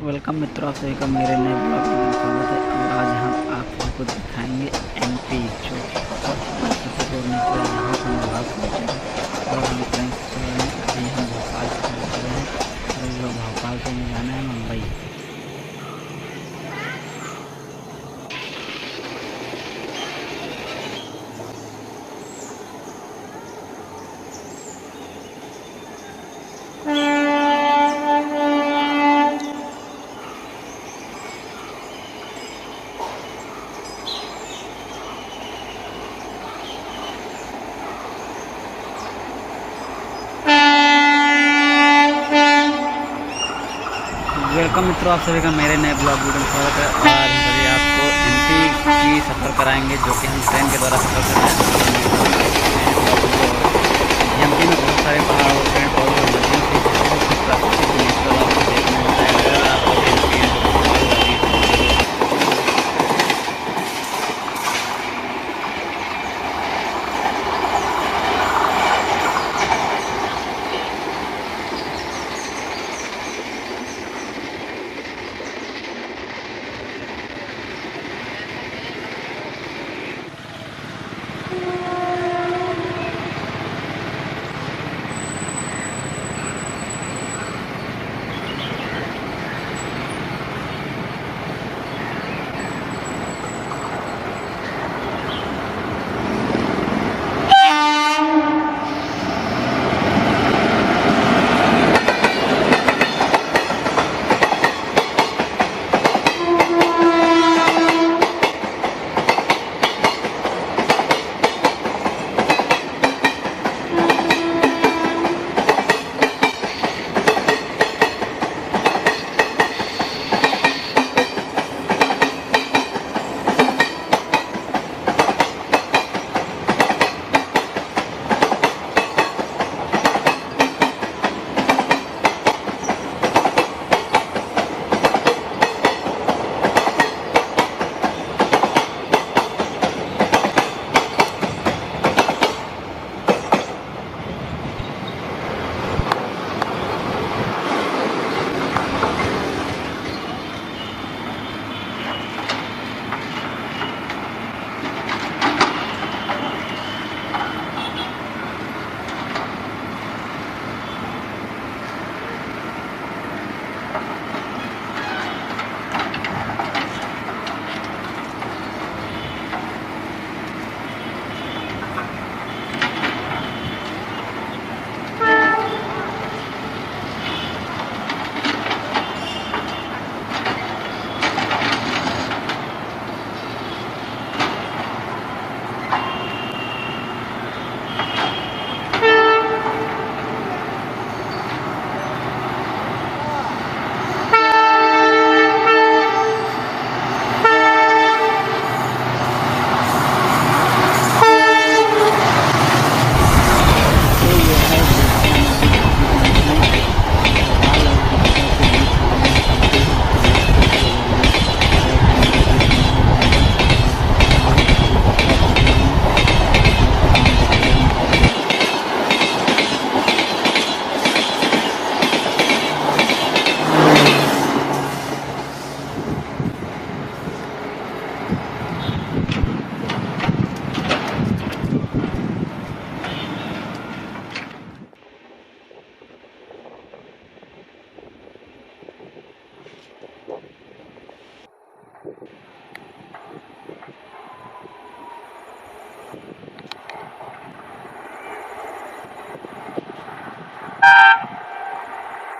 Welcome मित्रों, आप सभी का मेरे नए ब्लॉग में स्वागत है। और आज हम आप सबको दिखाएंगे एमपी, जो कि बहुत महत्वपूर्ण निकला यहाँ से हम लोग पहुँचे हैं और हम ट्रेन से चल रहे हैं। अभी हम भोपाल से चल रहे हैं और इस बार भोपाल से हमें जाना है मुंबई। वेलकम मित्रों, आप सभी का मेरे नए ब्लॉग वीडियो में स्वागत है। और आज हम सभी आपको एमपी की सफ़र कराएंगे, जो कि हम ट्रेन के द्वारा सफ़र कर रहे हैं। एमपी में बहुत सारे पहाड़ और पेड़ पौधे और नदियों से बहुत कुछ प्राकृतिक नेचुरल आपको देखने को मिलता है। आप एमपी